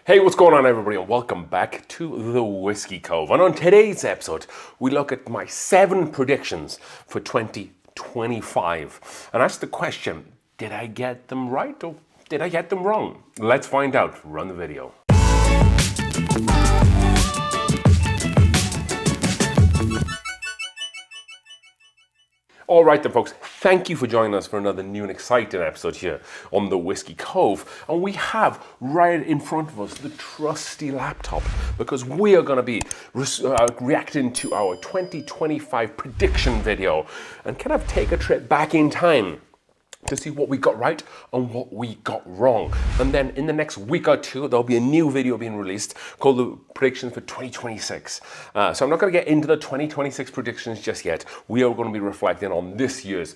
Hey, what's going on everybody, and welcome back to the Whiskey Cove. And on today's episode, we look at my 7 predictions for 2025. And ask the question, did I get them right or did I get them wrong? Let's find out. Run the video. All right then folks, thank you for joining us for another new and exciting episode here on the Whiskey Cove. And we have right in front of us the trusty laptop because we are going to be reacting to our 2025 prediction video and kind of take a trip back in time to see what we got right and what we got wrong. And then in the next week or two, there'll be a new video being released called the predictions for 2026. So I'm not going to get into the 2026 predictions just yet. We are going to be reflecting on this year's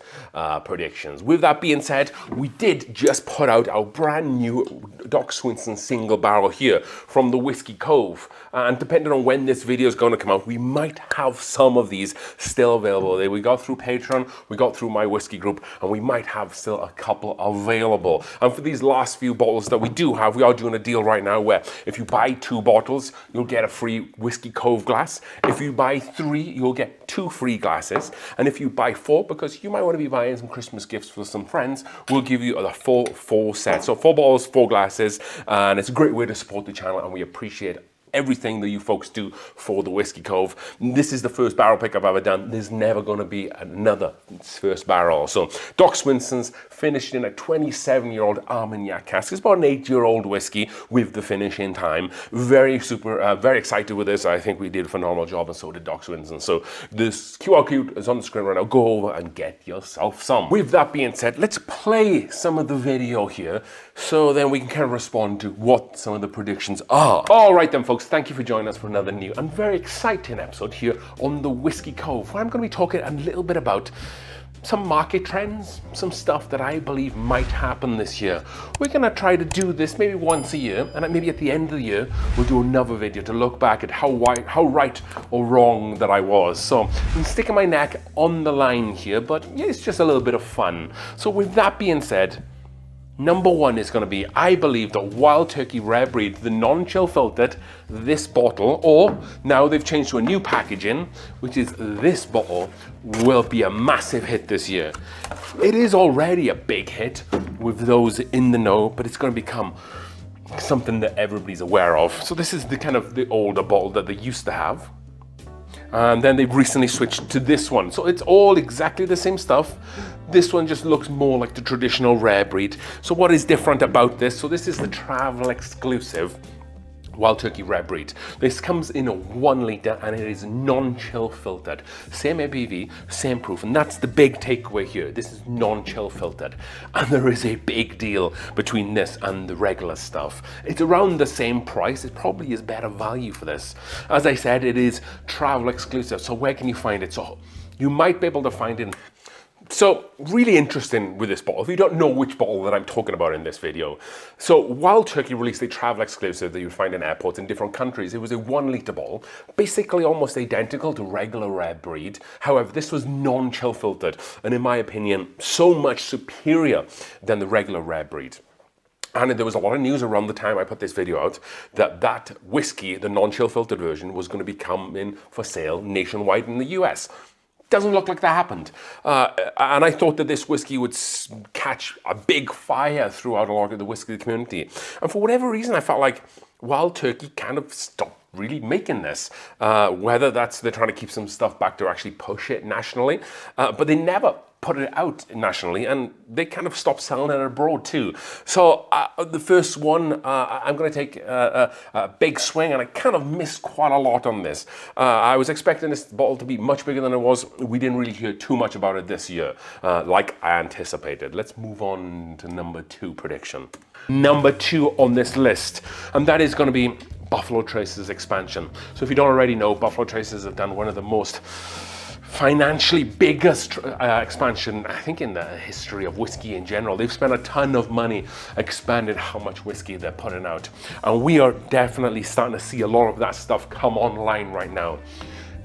predictions. With that being said, we did just put out our brand new Doc Swinson single barrel here from the Whiskey Cove. And depending on when this video is going to come out, we might have some of these still available. We got through Patreon, we got through my whiskey group, and we might have still a couple available. And for these last few bottles that we do have, we are doing a deal right now where if you buy 2 bottles, you'll get a free Whiskey Cove glass. If you buy 3, you'll get 2 free glasses. And if you buy 4, because you might want to be buying some Christmas gifts for some friends, we'll give you a full 4 set. So 4 bottles, 4 glasses, and it's a great way to support the channel, and we appreciate everything that you folks do for the Whiskey Cove. This is the first barrel pick I've ever done. There's never going to be another first barrel. So Doc Swinson's finished in a 27-year-old Armagnac cask. It's about an 8-year-old whiskey with the finish in time. Very excited with this. I think we did a phenomenal job, and so did Doc Swinson. So this QR code is on the screen right now. Go over and get yourself some. With that being said, let's play some of the video here so then we can kind of respond to what some of the predictions are. All right then folks, thank you for joining us for another new and very exciting episode here on the Whiskey Cove, where I'm going to be talking a little bit about some market trends, some stuff that I believe might happen this year. We're going to try to do this maybe once a year, and maybe at the end of the year we'll do another video to look back at how right or wrong that I was. So I'm sticking my neck on the line here, but yeah, it's just a little bit of fun. So with that being said, number 1 is going to be, I believe that Wild Turkey Rare Breed, the non-chill filtered, this bottle, or now they've changed to a new packaging, which is this bottle, will be a massive hit this year. It is already a big hit with those in the know, but it's going to become something that everybody's aware of. So this is the kind of the older bottle that they used to have. And then they've recently switched to this one. So it's all exactly the same stuff. This one just looks more like the traditional rare breed. So what is different about this? So this is the travel exclusive Wild Turkey Rare Breed. This comes in a 1 litre and it is non-chill filtered. Same ABV, same proof, and that's the big takeaway here. This is non-chill filtered, and there is a big deal between this and the regular stuff. It's around the same price. It probably is better value for this. As I said, it is travel exclusive, so where can you find it? So you might be able to find it. So really interesting with this bottle, if you don't know which bottle that I'm talking about in this video. So Wild Turkey released a travel exclusive that you find in airports in different countries. It was a 1 litre bottle, basically almost identical to regular Rare Breed. However, this was non-chill filtered, and in my opinion, so much superior than the regular Rare Breed. And there was a lot of news around the time I put this video out that whiskey, the non-chill filtered version, was going to be coming for sale nationwide in the US. Doesn't look like that happened. And I thought that this whiskey would catch a big fire throughout a lot of the whiskey community. And for whatever reason, I felt like Wild Turkey kind of stopped really making this. Whether that's they're trying to keep some stuff back to actually push it nationally, but they never put it out nationally, and they kind of stopped selling it abroad too. So the first one, I'm going to take a big swing, and I kind of missed quite a lot on this. I was expecting this bottle to be much bigger than it was. We didn't really hear too much about it this year, like I anticipated. Let's move on to number 2 prediction. Number 2 on this list, and that is going to be Buffalo Trace's expansion. So if you don't already know, Buffalo Traces have done one of the most financially biggest expansion, I think, in the history of whiskey in general. They've spent a ton of money expanding how much whiskey they're putting out. And we are definitely starting to see a lot of that stuff come online right now.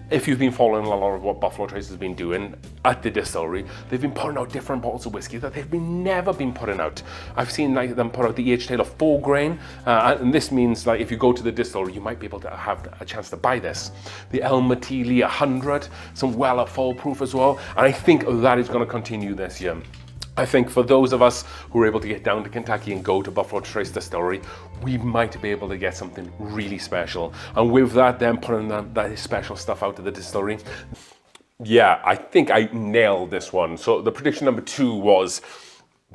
If you've been following a lot of what Buffalo Trace has been doing at the distillery, they've been putting out different bottles of whiskey that they've never been putting out. I've seen like them put out the H Tail of 4 grain, and this means like if you go to the distillery, you might be able to have a chance to buy this. The El Matili 100, some Weller full proof as well, and I think that is going to continue this year. I think for those of us who are able to get down to Kentucky and go to Buffalo Trace Distillery, we might be able to get something really special. And with that, then putting that special stuff out to the distillery, yeah, I think I nailed this one. So the prediction number 2 was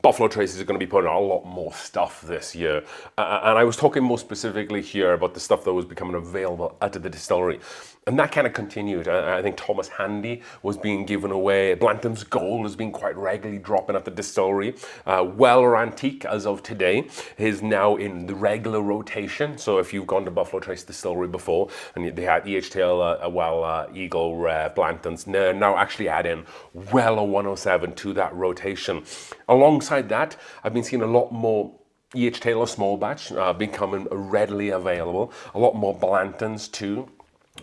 Buffalo Trace is going to be putting out a lot more stuff this year. And I was talking more specifically here about the stuff that was becoming available at the distillery. And that kind of continued. I think Thomas Handy was being given away. Blanton's Gold has been quite regularly dropping at the distillery. Weller Antique, as of today, is now in the regular rotation. So if you've gone to Buffalo Trace Distillery before, and they had the H-Tail, Eagle, Blanton's, now actually adding Weller 107 to that rotation. Alongside that, I've been seeing a lot more E.H. Taylor small batch becoming readily available. A lot more Blantons too.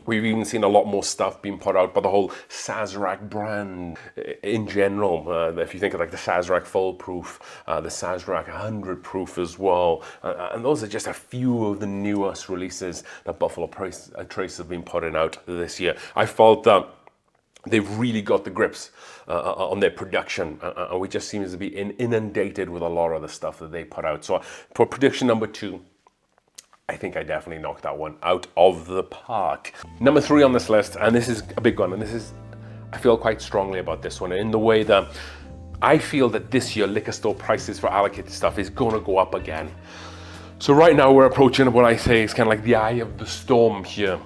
We've even seen a lot more stuff being put out by the whole Sazerac brand in general. If you think of like the Sazerac Full Proof, the Sazerac 100 Proof as well. And those are just a few of the newest releases that Buffalo Trace have been putting out this year. I felt that they've really got the grips on their production, and we just seem to be inundated with a lot of the stuff that they put out. So for prediction number 2, I think I definitely knocked that one out of the park. Number 3 on this list, and this is a big one, and I feel quite strongly about this one in the way that I feel that this year liquor store prices for allocated stuff is going to go up again. So right now we're approaching what I say is kind of like the eye of the storm here.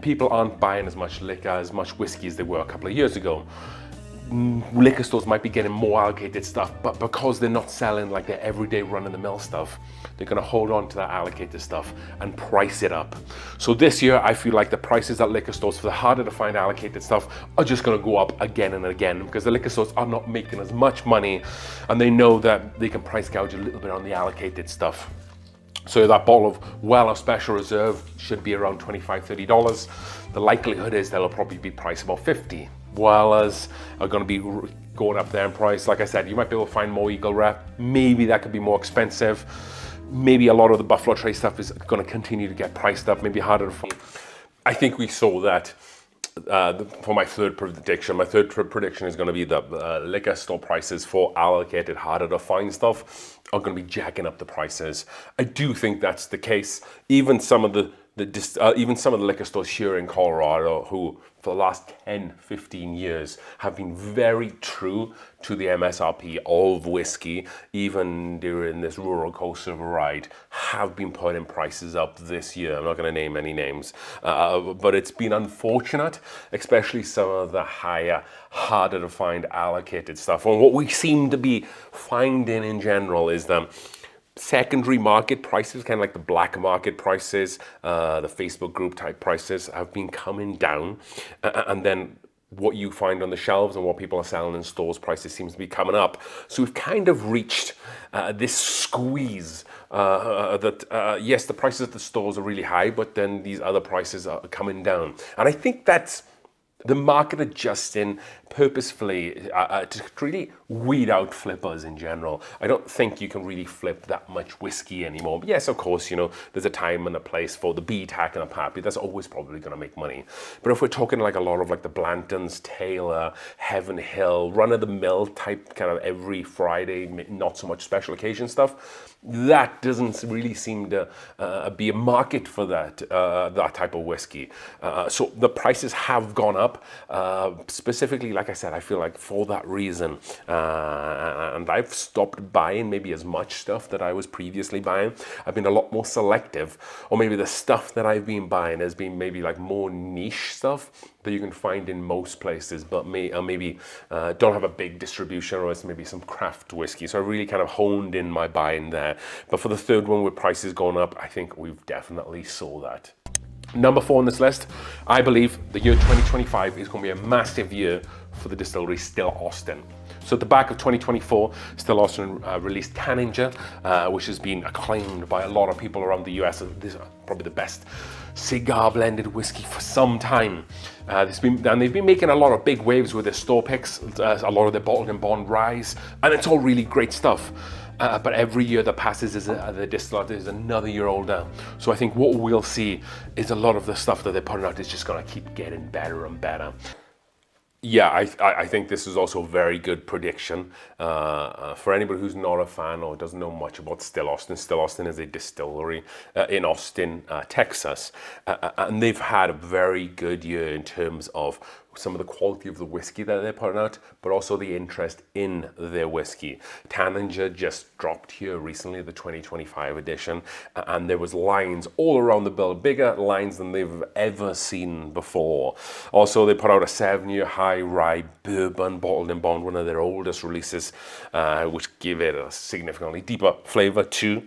People aren't buying as much liquor, as much whiskey as they were a couple of years ago. Liquor stores might be getting more allocated stuff, but because they're not selling like their everyday run-of-the-mill stuff, they're going to hold on to that allocated stuff and price it up. So this year, I feel like the prices at liquor stores for the harder to find allocated stuff are just going to go up again and again, because the liquor stores are not making as much money, and they know that they can price gouge a little bit on the allocated stuff. So that bottle of Weller Special Reserve should be around $25–30. The likelihood is they'll probably be priced about $50. Wellers are going to be going up there in price. Like I said, you might be able to find more Eagle Rep. Maybe that could be more expensive. Maybe a lot of the Buffalo Trace stuff is going to continue to get priced up, maybe harder to find. I think we saw that for my third prediction. My third prediction is going to be the liquor store prices for allocated, harder to find stuff are going to be jacking up the prices. I do think that's the case. Even some of the liquor stores here in Colorado who for the last 10–15 years have been very true to the MSRP of whiskey, even during this roller coaster ride, have been putting prices up this year. I'm not going to name any names, but it's been unfortunate, especially some of the higher, harder to find allocated stuff. And what we seem to be finding in general is that secondary market prices, kind of like the black market prices, the Facebook group type prices have been coming down, and then what you find on the shelves and what people are selling in stores prices seems to be coming up. So we've kind of reached this squeeze that yes, the prices at the stores are really high, but then these other prices are coming down, and I think that's the market adjusting purposefully to really weed out flippers in general. I don't think you can really flip that much whiskey anymore. But yes, of course, you know, there's a time and a place for the B-Tack and a Pappy. That's always probably going to make money. But if we're talking like a lot of like the Blantons, Taylor, Heaven Hill, run-of-the-mill type kind of every Friday, not so much special occasion stuff, that doesn't really seem to be a market for that type of whiskey. So the prices have gone up, specifically, like I said, I feel like for that reason. And I've stopped buying maybe as much stuff that I was previously buying. I've been a lot more selective, or maybe the stuff that I've been buying has been maybe like more niche stuff that you can find in most places, but maybe don't have a big distribution, or it's maybe some craft whiskey. So I really kind of honed in my buying there. But for the third one with prices going up, I think we've definitely saw that. Number 4 on this list, I believe the year 2025 is going to be a massive year for the distillery Still Austin. So at the back of 2024, Still Austin released Tanninger, which has been acclaimed by a lot of people around the US as this is probably the best cigar blended whiskey for some time. And they've been making a lot of big waves with their store picks, a lot of their bottled and bond ryes, and it's all really great stuff. But every year that passes, the distillate is another year older. So I think what we'll see is a lot of the stuff that they're putting out is just going to keep getting better and better. Yeah, I think this is also a very good prediction. For anybody who's not a fan or doesn't know much about Still Austin, Still Austin is a distillery in Austin, Texas. And they've had a very good year in terms of some of the quality of the whiskey that they're putting out, but also the interest in their whiskey. Tanninger just dropped here recently, the 2025 edition, and there was lines all around the bill, bigger lines than they've ever seen before. Also, they put out a 7-year high rye bourbon, bottled in bond, one of their oldest releases, which give it a significantly deeper flavor too.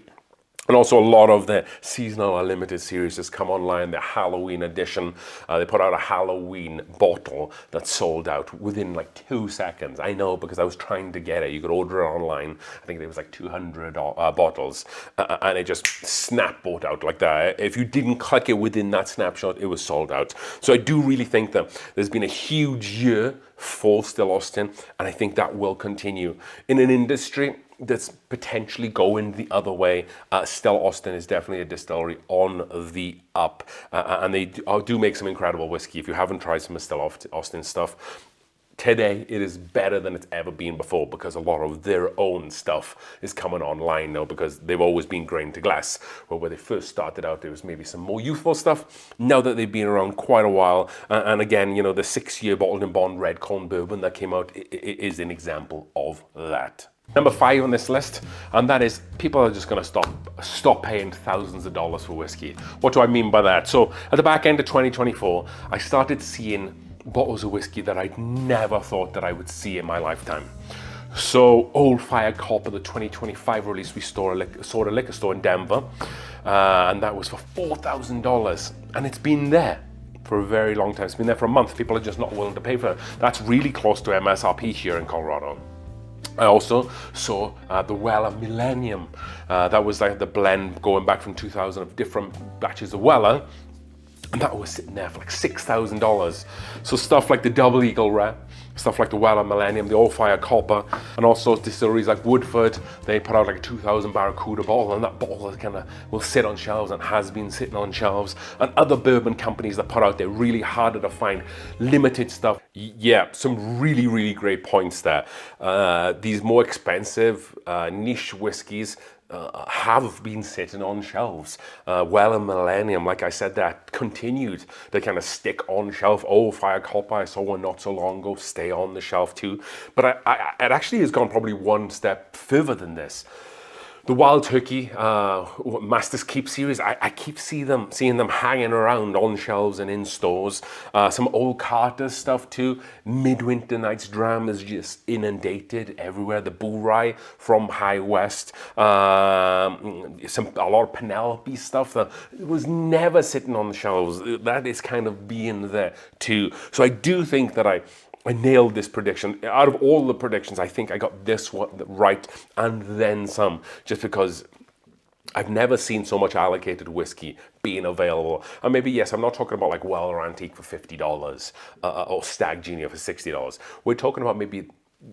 And also a lot of the seasonal or limited series has come online, the Halloween edition. They put out a Halloween bottle that sold out within like 2 seconds. I know because I was trying to get it. You could order it online. I think there was like 200 bottles and it just snap bought out like that. If you didn't click it within that snapshot, it was sold out. So I do really think that there's been a huge year for Still Austin, and I think that will continue. In an industry that's potentially going the other way, Still Austin is definitely a distillery on the up, and they do make some incredible whiskey. If you haven't tried some of Still Austin stuff, today it is better than it's ever been before because a lot of their own stuff is coming online now because they've always been grained to glass. Well, when they first started out, there was maybe some more youthful stuff. Now that they've been around quite a while, and again, you know, the 6-year bottled and bond red corn bourbon that came out is an example of that. Number 5 on this list, and that is people are just going to stop paying thousands of dollars for whiskey. What do I mean by that? So at the back end of 2024, I started seeing bottles of whiskey that I'd never thought that I would see in my lifetime. So Old Fire Copper, the 2025 release, we saw at a liquor store in Denver, and that was for $4,000, and it's been there for a very long time. It's been there for a month. People are just not willing to pay for it. That's really close to MSRP here in Colorado. I also saw the Weller Millennium. That was like the blend going back from 2000 of different batches of Weller, and that was sitting there for like $6,000. So stuff like the Double Eagle Rare, stuff like the Weller Millennium, the Old Fire Copper, and also distilleries like Woodford, they put out like a 2000 Barracuda bottle, and that bottle kind of will sit on shelves and has been sitting on shelves. And other bourbon companies that put out their really harder to find limited stuff. Yeah, some really, really great points there. These more expensive niche whiskeys have been sitting on shelves. Weller Millennium, like I said, that continued to kind of stick on shelf. Old Fire Copper, I saw one not so long ago, stay on the shelf too. But it actually has gone probably one step further than this. The Wild Turkey Master's Keep series, I keep seeing them hanging around on shelves and in stores. Some Old Carter stuff too. Midwinter Night's Dram is just inundated everywhere. The Bull Rye from High West. A lot of Penelope stuff that was never sitting on the shelves. That is kind of being there too. So I do think that I nailed this prediction. Out of all the predictions, I think I got this one right and then some, just because I've never seen so much allocated whiskey being available. And maybe, yes, I'm not talking about like Weller Antique for $50 or Stag Junior for $60. We're talking about maybe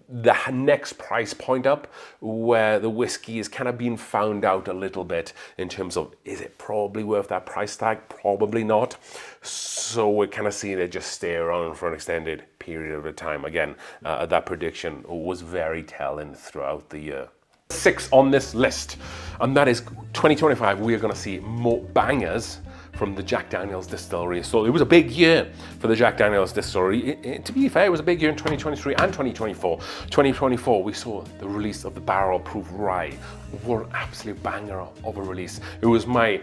the next price point up where the whiskey is kind of being found out a little bit in terms of, is it probably worth that price tag? Probably not. So we're kind of seeing it just stay around for an extended period of time. Again, that prediction was very telling throughout the year. 6 on this list, and that is 2025. We are going to see more bangers from the Jack Daniel's Distillery. So it was a big year for the Jack Daniel's Distillery. To be fair, it was a big year in 2023 and 2024. 2024, we saw the release of the Barrel Proof Rye. What an absolute banger of a release. It was my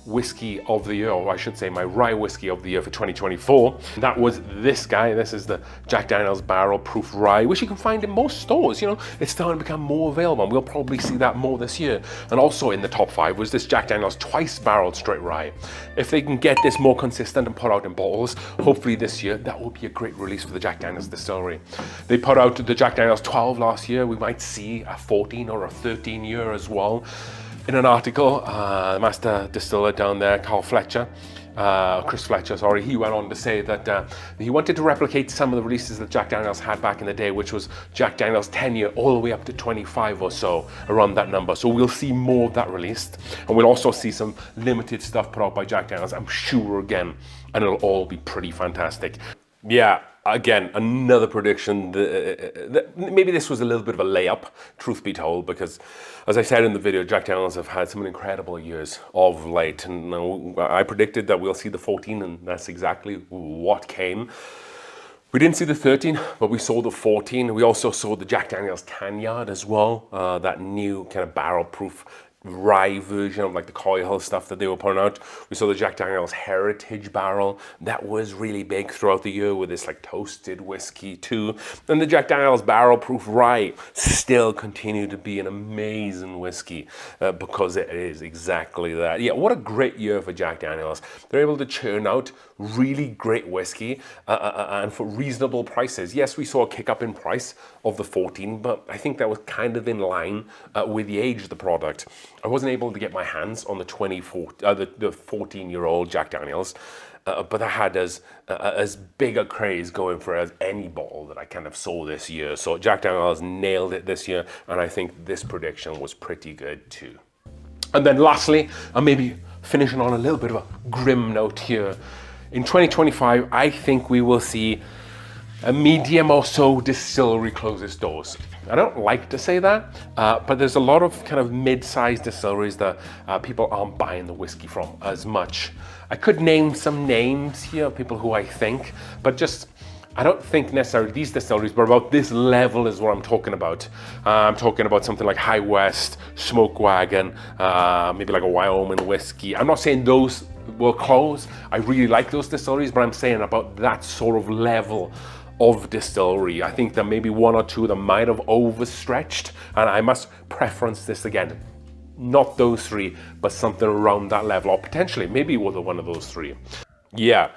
whiskey of the year, or I should say my rye whiskey of the year for 2024. That was this guy. This is the Jack Daniel's Barrel Proof Rye, which you can find in most stores. You know, it's starting to become more available, and we'll probably see that more this year. And also in the top 5 was this Jack Daniel's Twice Barreled Straight Rye. If they can get this more consistent and put out in bottles, hopefully this year, that will be a great release for the Jack Daniel's Distillery. They put out the Jack Daniel's 12 last year. We might see a 14 or a 13 year as well. In an article, the master distiller down there, Chris Fletcher, sorry, he went on to say that he wanted to replicate some of the releases that Jack Daniel's had back in the day, which was Jack Daniel's 10 year all the way up to 25 or so, around that number. So we'll see more of that released, and we'll also see some limited stuff put out by Jack Daniel's, I'm sure, again, and it'll all be pretty fantastic. Yeah, again, another prediction. Maybe this was a little bit of a layup, truth be told, because as I said in the video, Jack Daniel's have had some incredible years of late, and I predicted that we'll see the 14, and that's exactly what came. We didn't see the 13, but we saw the 14. We also saw the Jack Daniel's Tanyard as well, that new kind of barrel-proof rye version of like the Coy Hill stuff that they were putting out. We saw the Jack Daniel's Heritage Barrel. That was really big throughout the year with this like toasted whiskey too. And the Jack Daniel's Barrel Proof Rye still continued to be an amazing whiskey because it is exactly that. Yeah, what a great year for Jack Daniel's. They're able to churn out really great whiskey and for reasonable prices. Yes, we saw a kick up in price of the 14, but I think that was kind of in line with the age of the product. I wasn't able to get my hands on the 14-year-old Jack Daniel's, but I had as big a craze going for as any bottle that I kind of saw this year. So Jack Daniel's nailed it this year, and I think this prediction was pretty good too. And then lastly, and maybe finishing on a little bit of a grim note here, in 2025, I think we will see a medium or so distillery close its doors. I don't like to say that, but there's a lot of kind of mid-sized distilleries that people aren't buying the whiskey from as much. I could name some names here of people who I think, but just I don't think necessarily these distilleries, but about this level is what I'm talking about. I'm talking about something like High West, Smoke Wagon, maybe like a Wyoming whiskey. I'm not saying those will close. I really like those distilleries, but I'm saying about that sort of level of distillery. I think that maybe one or two of them might have overstretched, and I must preference this again. Not those three, but something around that level, or potentially maybe it was one of those three. Yeah,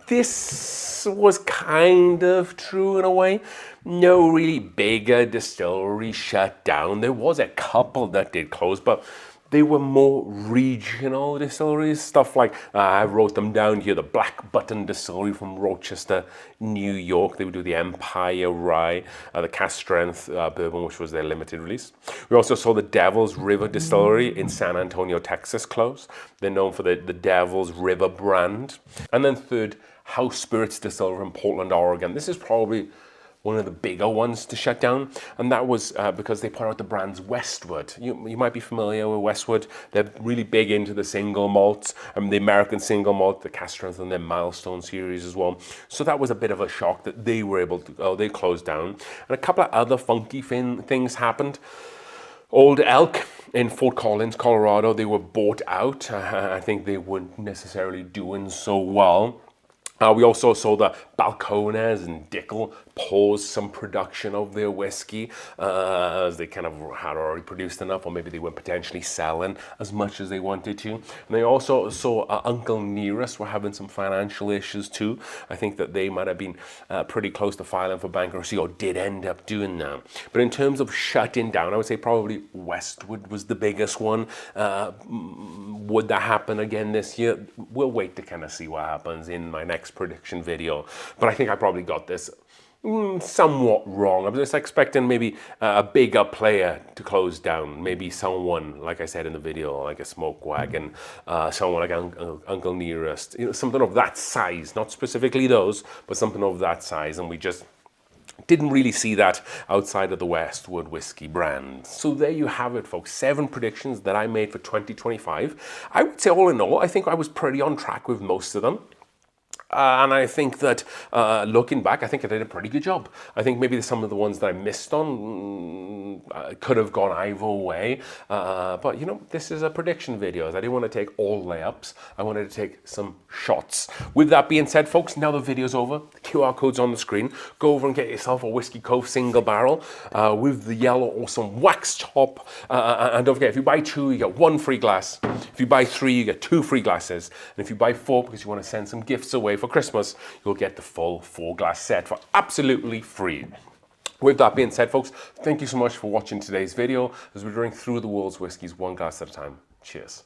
this was kind of true in a way. No really bigger distillery shut down. There was a couple that did close, but they were more regional distilleries, stuff like, I wrote them down here, the Black Button Distillery from Rochester, New York. They would do the Empire Rye, the Cask Strength Bourbon, which was their limited release. We also saw the Devil's River Distillery in San Antonio, Texas close. They're known for the Devil's River brand. And then third, House Spirits Distillery from Portland, Oregon. This is probably one of the bigger ones to shut down, and that was because they put out the brands Westwood. You might be familiar with Westwood. They're really big into the single malts, the American single malt, the Cask Strength, and their Milestone series as well. So that was a bit of a shock that they were able to, they closed down. And a couple of other funky things happened. Old Elk in Fort Collins, Colorado, they were bought out. I think they weren't necessarily doing so well. We also saw the Balcones and Dickel pause some production of their whiskey as they kind of had already produced enough, or maybe they were potentially selling as much as they wanted to. And they also saw Uncle Nearest were having some financial issues too. I think that they might have been pretty close to filing for bankruptcy, or did end up doing that. But in terms of shutting down, I would say probably Westwood was the biggest one. Would that happen again this year? We'll wait to kind of see what happens in my next prediction video. But I think I probably got this somewhat wrong. I was just expecting maybe a bigger player to close down. Maybe someone, like I said in the video, like a Smoke Wagon, someone like Uncle Nearest, something of that size. Not specifically those, but something of that size. And we just didn't really see that outside of the Westwood whiskey brand. So there you have it, folks. 7 predictions that I made for 2025. I would say all in all, I think I was pretty on track with most of them. And I think that looking back, I think I did a pretty good job. I think maybe some of the ones that I missed on could have gone either way. But you know, this is a prediction video. I didn't want to take all layups. I wanted to take some shots. With that being said, folks, now the video's over. The QR code's on the screen. Go over and get yourself a Whiskey Cove single barrel with the yellow awesome wax top. And don't forget, if you buy 2, you get 1 free glass. If you buy 3, you get 2 free glasses. And if you buy 4 because you want to send some gifts away for Christmas, you'll get the full 4-glass set for absolutely free. With that being said, folks, thank you so much for watching today's video as we're going through the world's whiskies 1 glass at a time. Cheers.